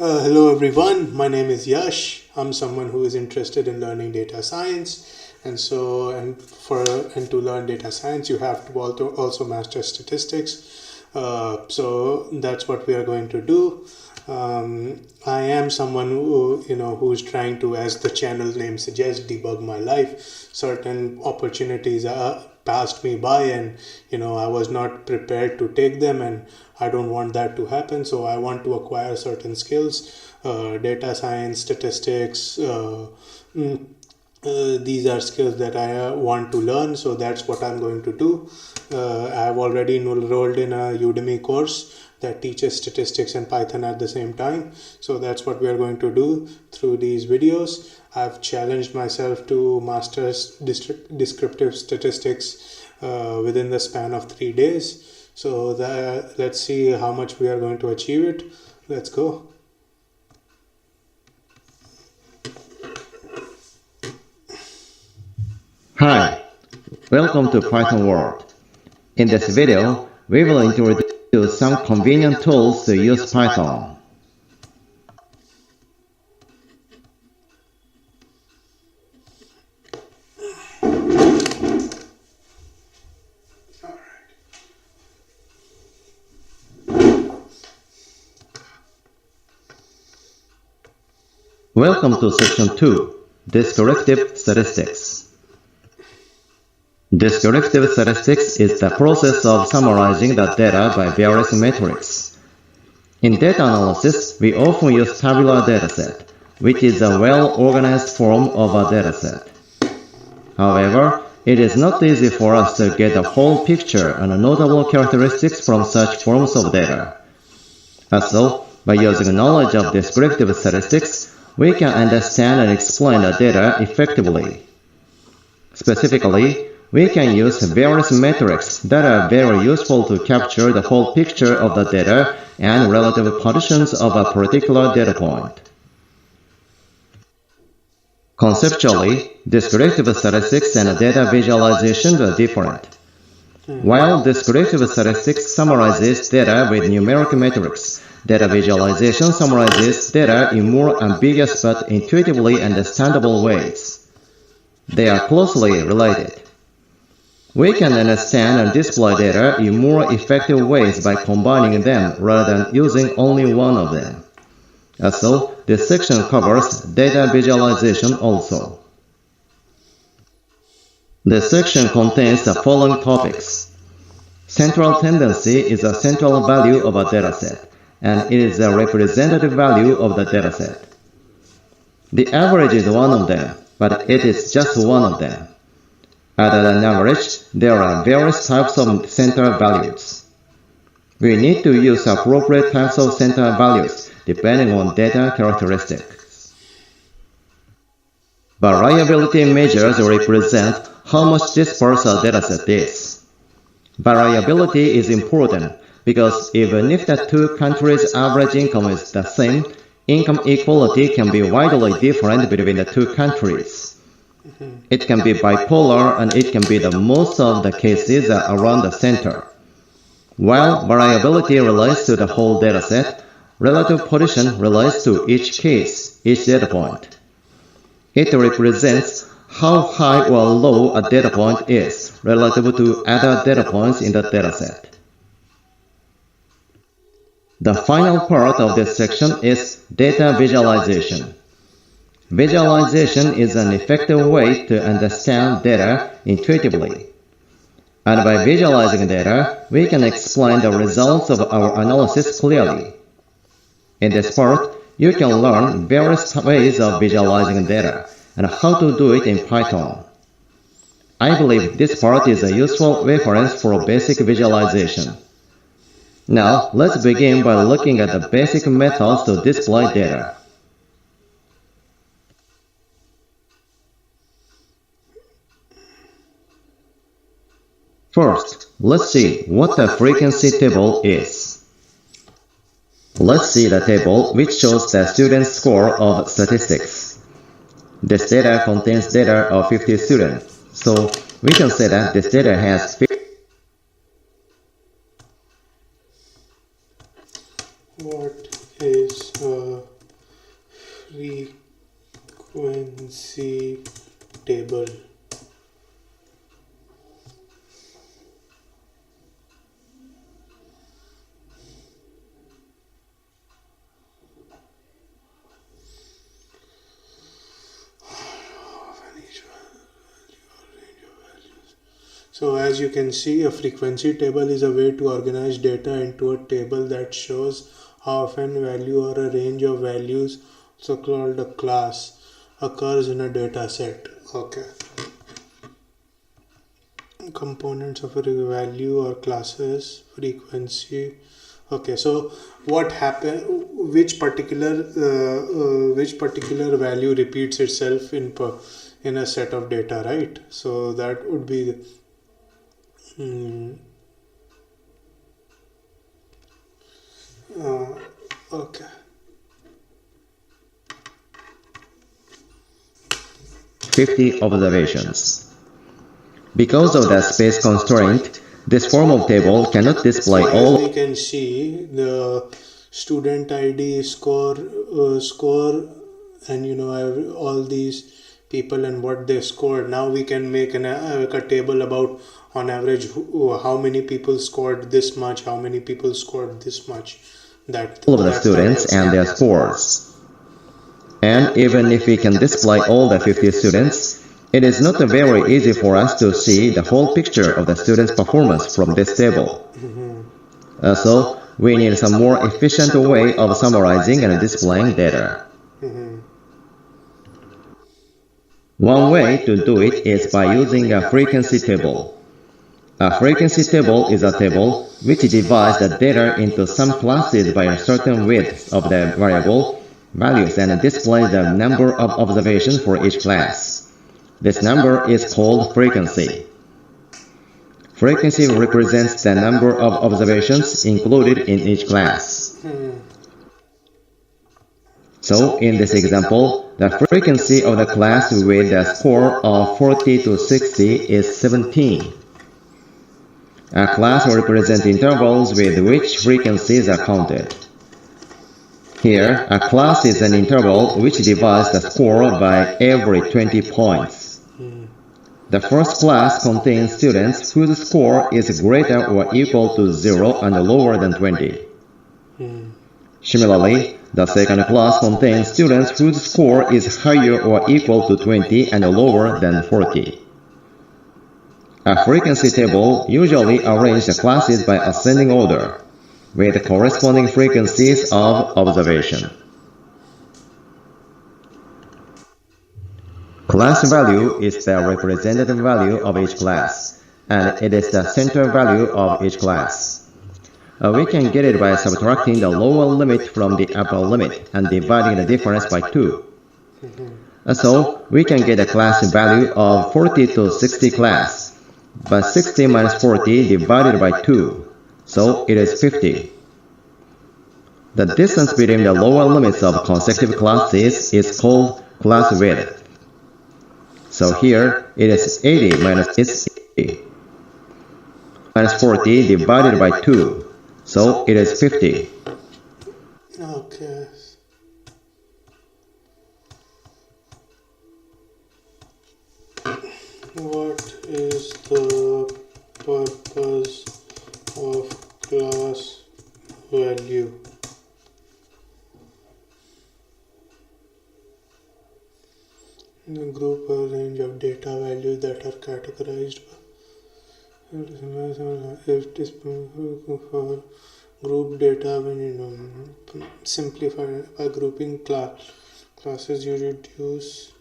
Hello everyone, my name is Yash. I'm someone who is interested in learning data science, and to learn data science you have to also master statistics. So that's what we are going to do. I am someone who's trying to, as the channel name suggests, debug my life. Certain opportunities passed me by, and I was not prepared to take them, and I don't want that to happen. So I want to acquire certain skills, data science, statistics. These are skills that I want to learn, so that's what I'm going to do. I've already enrolled in a Udemy course that teaches statistics and Python at the same time. So that's what we are going to do through these videos. I've challenged myself to master descriptive statistics within the span of 3 days. So let's see how much we are going to achieve it. Let's go. Hi, welcome to Python World. In this video, we will introduce you some convenient tools to use Python. Welcome to Section 2, Descriptive Statistics. Descriptive statistics is the process of summarizing the data by various metrics. In data analysis, we often use tabular dataset, which is a well-organized form of a dataset. However, it is not easy for us to get a whole picture and notable characteristics from such forms of data. Also, by using knowledge of descriptive statistics, we can understand and explain the data effectively. Specifically, we can use various metrics that are very useful to capture the whole picture of the data and relative positions of a particular data point. Conceptually, descriptive statistics and data visualization are different. While descriptive statistics summarizes data with numeric metrics, data visualization summarizes data in more ambiguous but intuitively understandable ways. They are closely related. We can understand and display data in more effective ways by combining them rather than using only one of them. Also, this section covers data visualization also. This section contains the following topics. Central tendency is a central value of a dataset, and it is a representative value of the dataset. The average is one of them, but it is just one of them. Other than average, there are various types of center values. We need to use appropriate types of center values depending on data characteristics. Variability measures represent how much dispersed a dataset is. Variability is important because even if the two countries' average income is the same, income equality can be widely different between the two countries. It can be bipolar and it can be the most of the cases around the center. While variability relates to the whole dataset, relative position relates to each case, each data point. It represents how high or low a data point is relative to other data points in the dataset. The final part of this section is data visualization. Visualization is an effective way to understand data intuitively. And by visualizing data, we can explain the results of our analysis clearly. In this part, you can learn various ways of visualizing data and how to do it in Python. I believe this part is a useful reference for basic visualization. Now, let's begin by looking at the basic methods to display data. First, let's see what the frequency table is. Let's see the table which shows the student's score of statistics. This data contains data of 50 students, so we can say that this data has 50. What is frequency table. So as you can see, a frequency table is a way to organize data into a table that shows how often value or a range of values, so called a class, occurs in a data set. Okay. Components of a value or classes, frequency. Okay, so what happen? Which particular value repeats itself in a set of data, right? So that would be okay. 50 observations. Because of the space constraint, this form of table cannot display So as all. we can see, the student ID score, and all these people and what they scored. Now we can make a table about on average how many people scored this much, how many people scored this much. All of the students and their scores. And even if we can display all the 50 students, it is not very easy for us to see the whole picture of the students' performance from this table. So, we need some more efficient way of summarizing and displaying data. One way to do it is by using a frequency table. A frequency table is a table which divides the data into some classes by a certain width of the variable values and displays the number of observations for each class. This number is called frequency. Frequency represents the number of observations included in each class. So, in this example, the frequency of the class with a score of 40 to 60 is 17. A class represents intervals with which frequencies are counted. Here, a class is an interval which divides the score by every 20 points. The first class contains students whose score is greater or equal to 0 and lower than 20. Similarly, the second class contains students whose score is higher or equal to 20 and lower than 40. A frequency table usually arranges the classes by ascending order, with corresponding frequencies of observation. Class value is the representative value of each class, and it is the center value of each class. We can get it by subtracting the lower limit from the upper limit and dividing the difference by 2. So, we can get a class value of 40 to 60 class, but 60 minus 40 divided by 2, so it is 50. The distance between the lower limits of consecutive classes is called class width. So here, it is 80 minus 80 minus 40 divided by 2, so it is 50. Okay. What is the purpose of class value? The group a range of data values that are categorized if it is for group data. When simplify by grouping classes, you reduce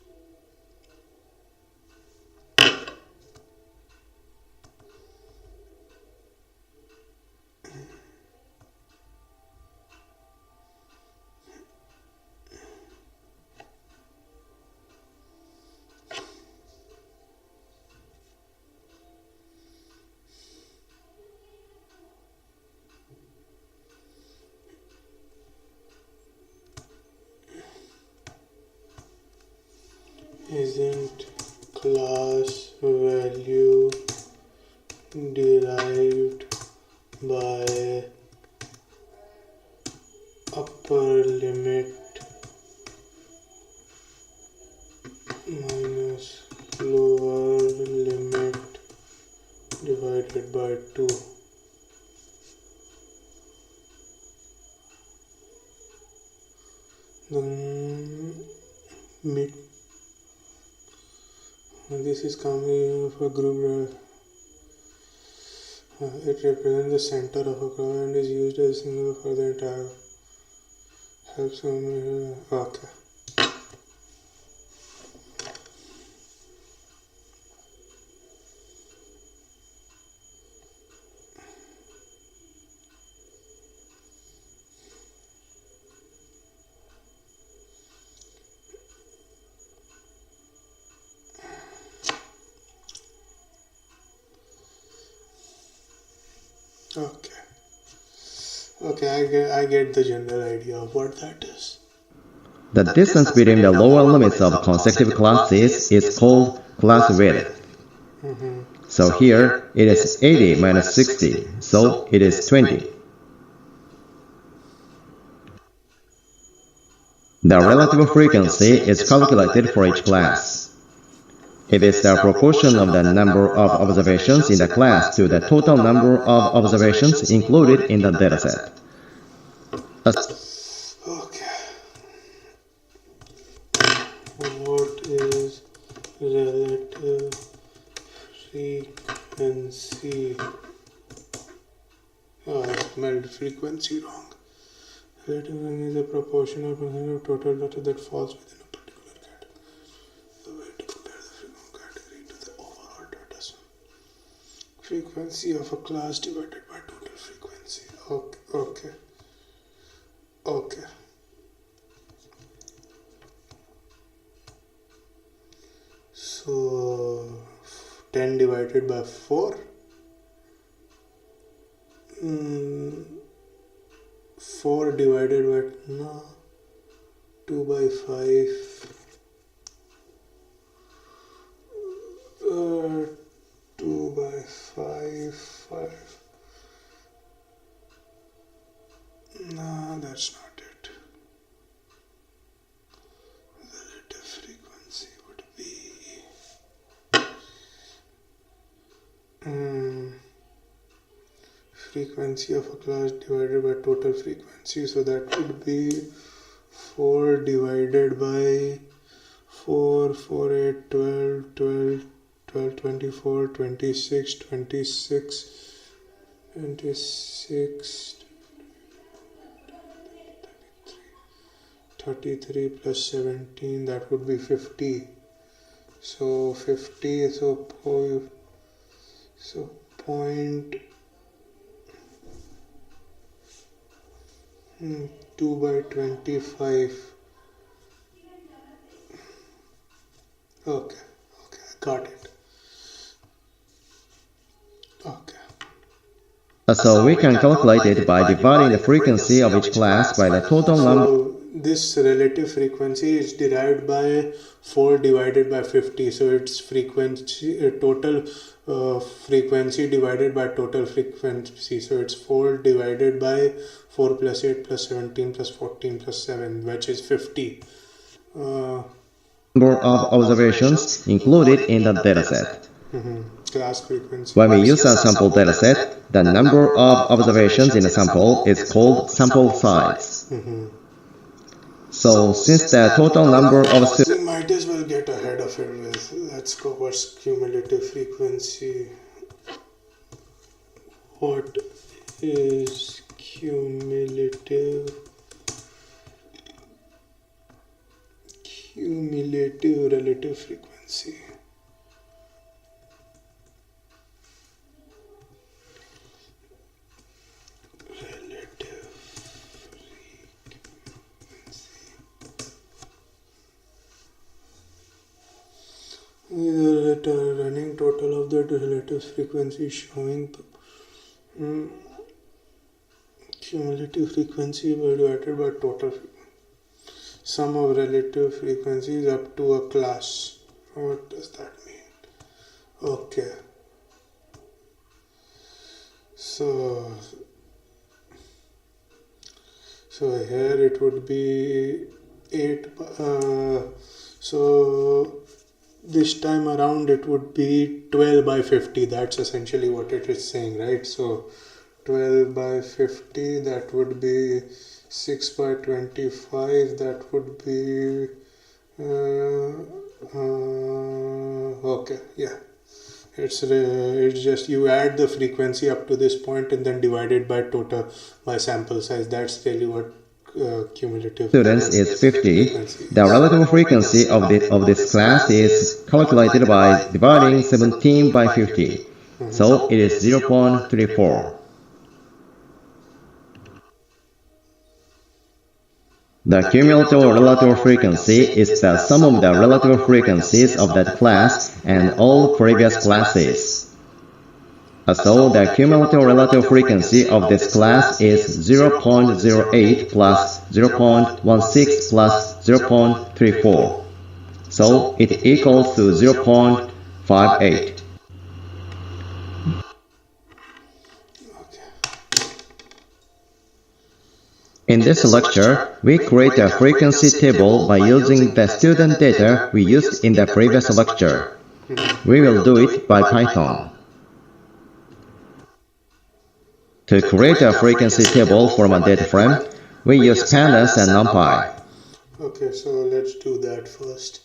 isn't class value derived by upper limit divided by 2. Then this is coming of a group. It represents the center of a curve and is used as a symbol for the entire. Helps okay. Okay, I get the general idea of what that is. The distance between the lower limits of consecutive classes is called class width. So here it is 80 minus 60, so it is 20. The relative frequency is calculated for each class. It is the proportion of the number of observations in the class to the total number of observations included in the dataset. Okay. What is relative frequency? I spelled frequency wrong. Relative frequency is a proportional percentage of total data that falls within a particular category. The way to compare the frequency category to the overall data sum. Frequency of a class divided by total frequency. Okay. So 10 divided by 4. 4 divided by 2 by 5. 2 by 5. No, that's not it. Relative frequency would be frequency of a class divided by total frequency. So that would be 4 divided by 4, 4, 8, 12, 12, 12, 24, 26, 26, 26, 33 plus 17, that would be 50. So 50, so point 2 by 25. Okay, I got it. Okay. So we can calculate it by dividing the frequency of each class by the total number. So this relative frequency is derived by 4 divided by 50. So it's frequency total frequency divided by total frequency. So it's 4 divided by 4 plus 8 plus 17 plus 14 plus 7, which is 50. Number of observations included in the dataset. Class frequency. When we use a sample dataset, the number of observations in a sample is called sample size. So since the total number of we might as well get ahead of it with, let's go what's cumulative frequency. What is cumulative relative frequency? The running total of the relative frequency showing cumulative frequency divided by total frequency. Sum of relative frequencies up to a class. What does that mean? Okay. So here it would be 8. So this time around it would be 12 by 50. That's essentially what it is saying, right? So 12 by 50, that would be 6 by 25, that would be okay, yeah. It's just you add the frequency up to this point and then divide it by total, by sample size. That's really what cumulative Students is 50. frequency The is. relative frequency of this class is calculated by dividing 17 by 50. So it is 0.34. The cumulative relative frequency is the sum of the relative frequencies of that class and all previous classes. So the cumulative relative frequency of this class is 0.08 plus 0.16 plus 0.34. So it equals to 0.58. In this lecture, we create a frequency table by using the student data we used in the previous lecture. We will do it by Python. To create a frequency table from a data frame, we use pandas and NumPy. Okay, so let's do that first.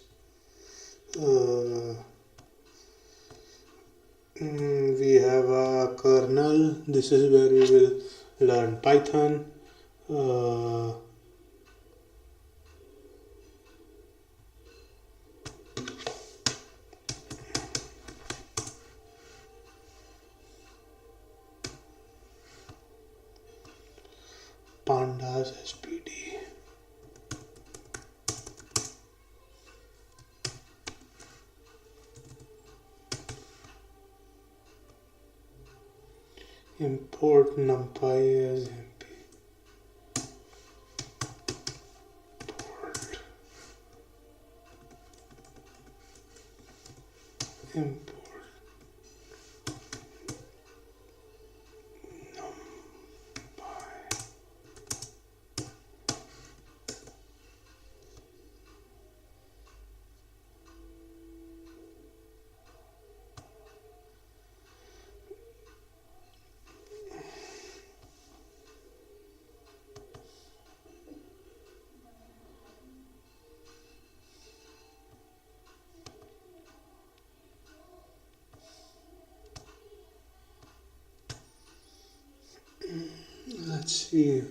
We have a kernel. This is where we will learn Python. Pandas SPD. Import NumPy as MP. Import NumPy. Let's see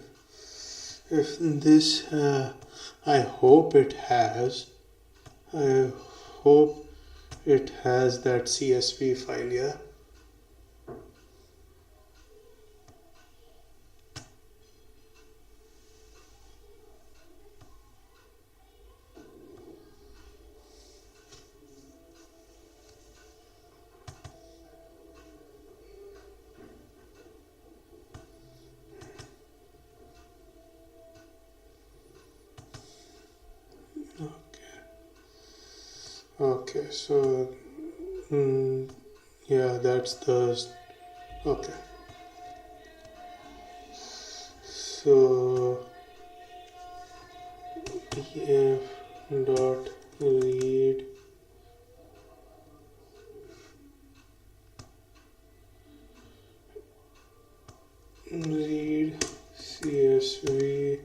if this I hope it has that CSV file. Yeah, okay, so yeah, that's the okay. So df dot read CSV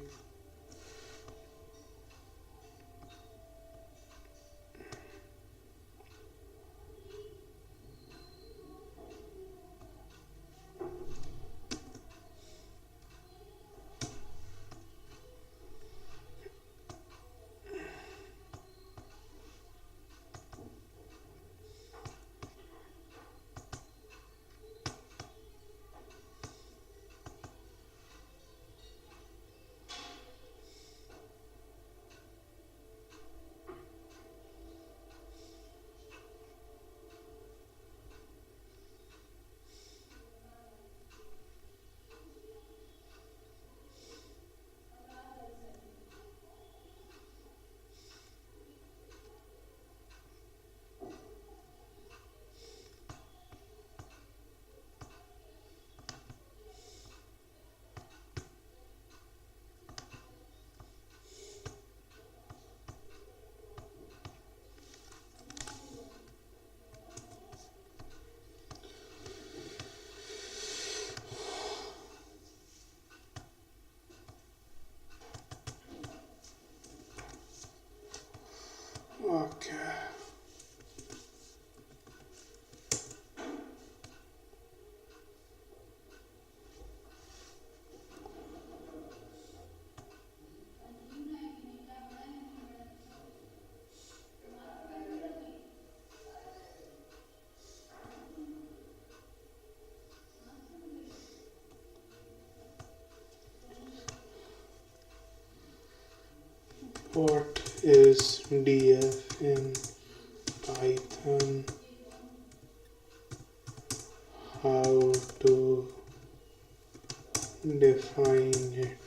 What is df in Python? How to define it?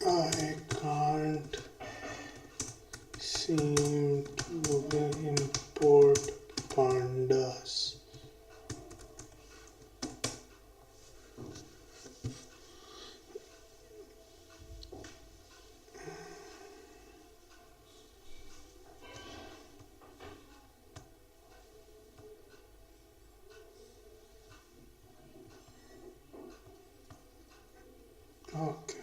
I can't seem to import pandas. Okay.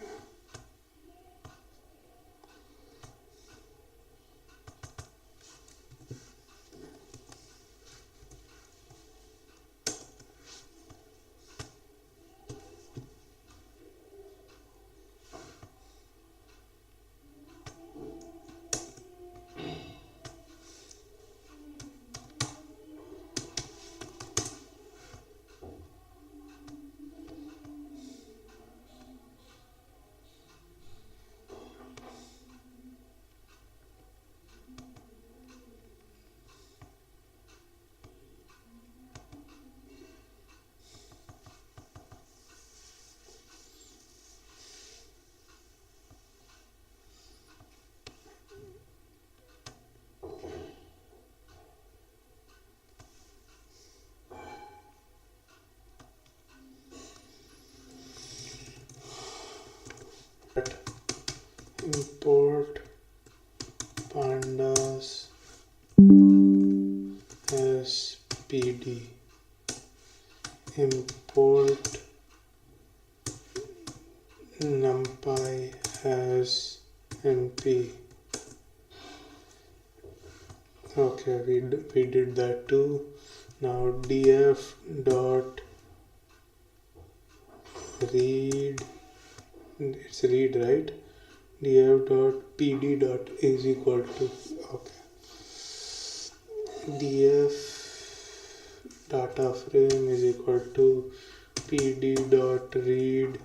Import pandas as pd. Import numpy as np. Okay, we did that too. Now df dot read, it's read, right? df dot pd dot is equal to, okay, df data frame is equal to pd dot read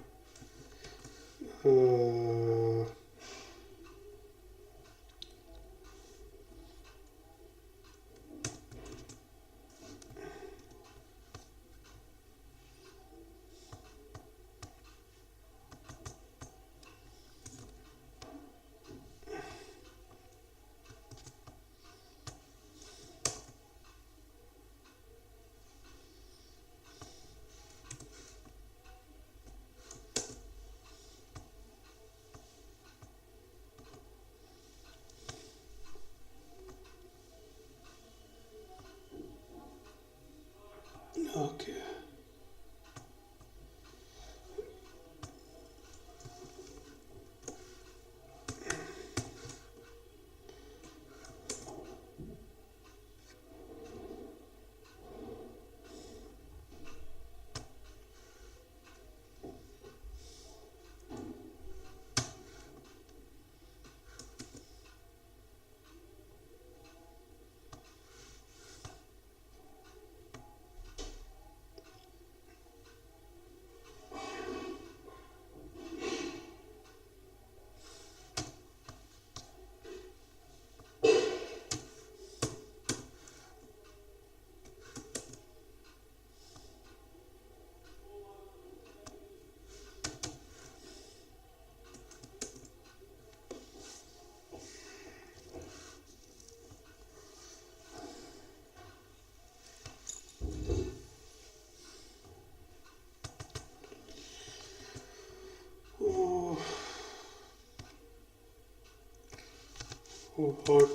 what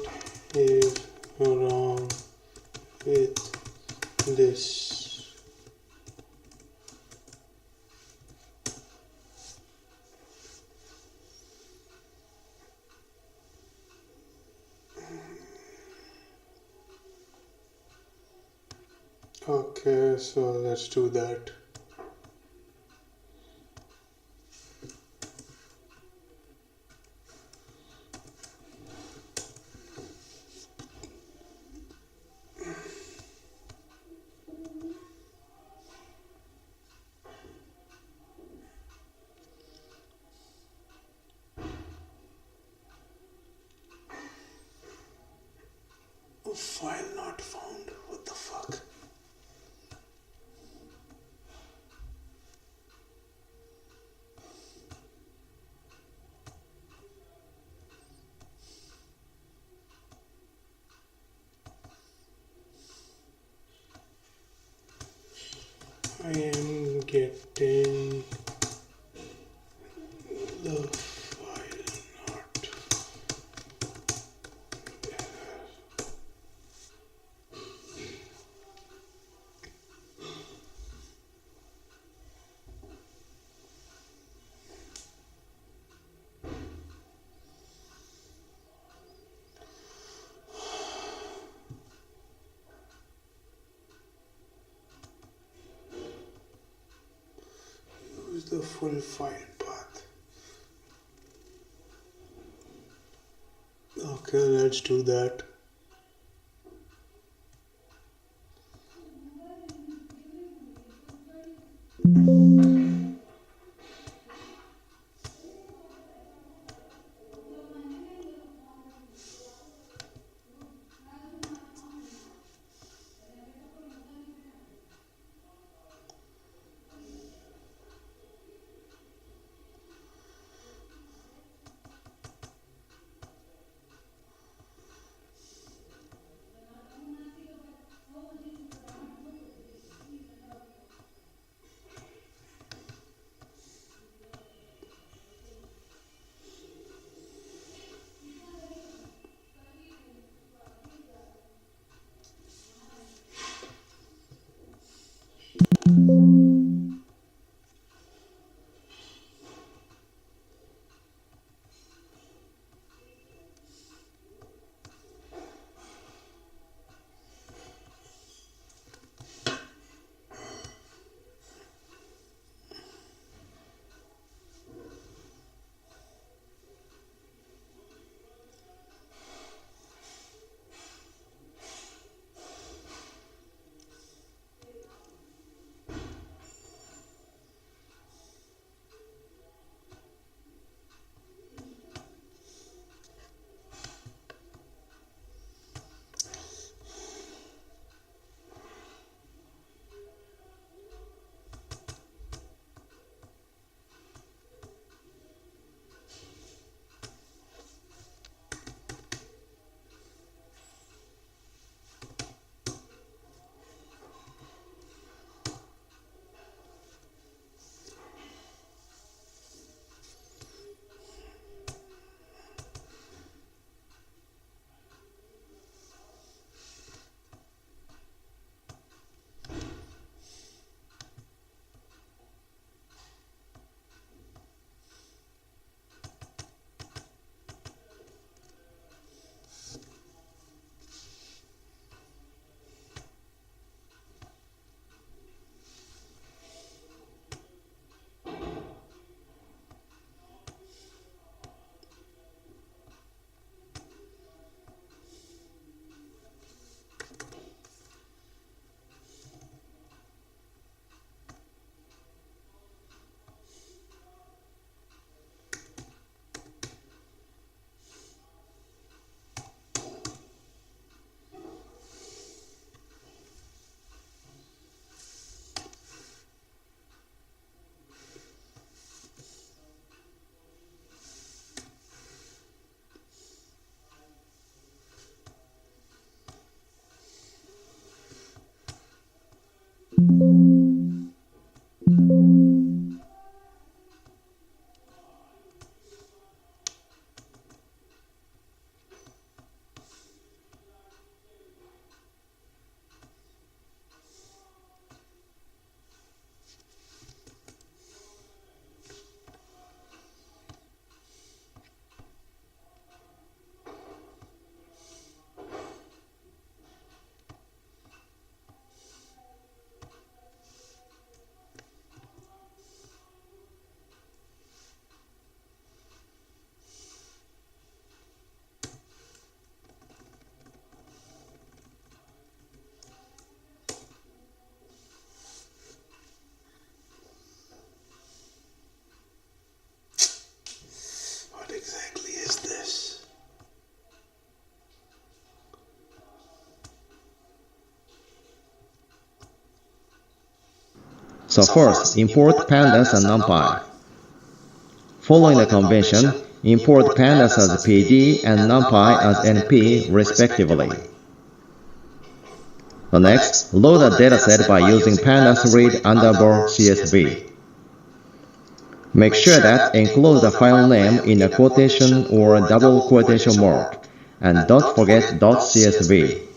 is wrong with this? Okay, so let's do that. File not found. What the fuck? I am getting the file not. Use the full file path. Okay, let's do that. So first, import pandas and numpy. Following the convention, import pandas as PD and numpy as NP respectively. The next, load a dataset by using pandas read underbar CSV. Make sure that enclose the file name in a quotation or double quotation mark, and don't forget .csv.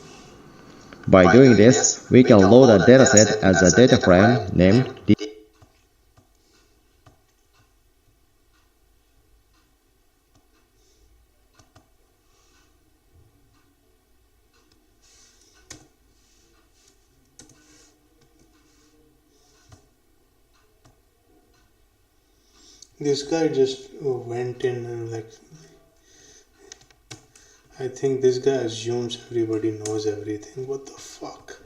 By doing this, we can load a dataset as a data frame named This guy just went in and I think this guy assumes everybody knows everything. What the fuck?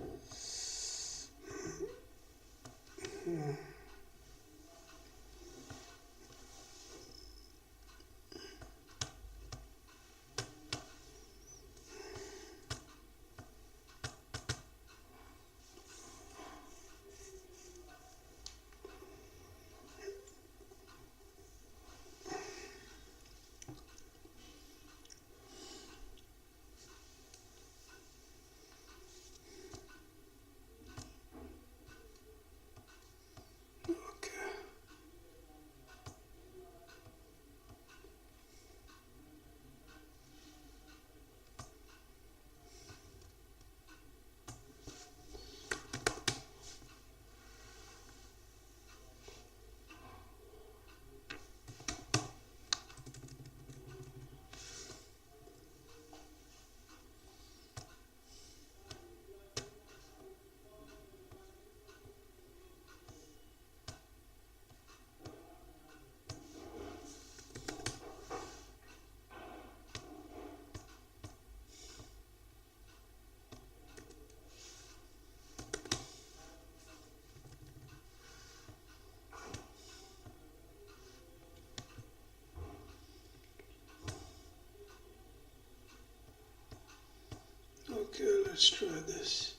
Okay, let's try this.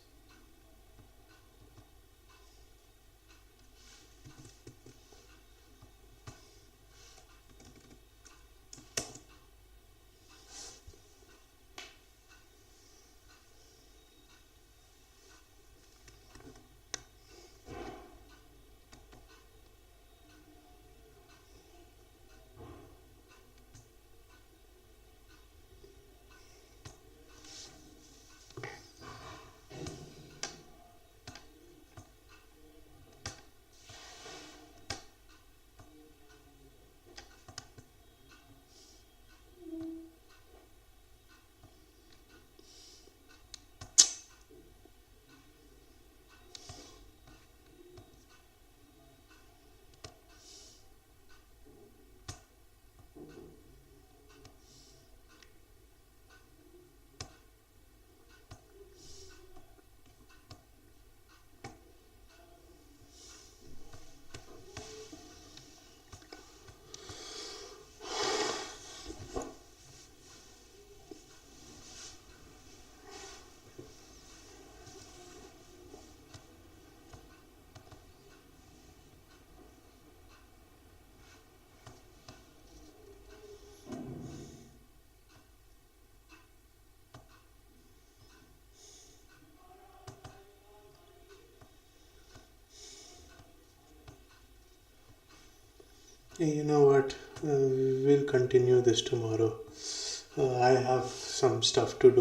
Hey, you know what? We'll continue this tomorrow. I have some stuff to do.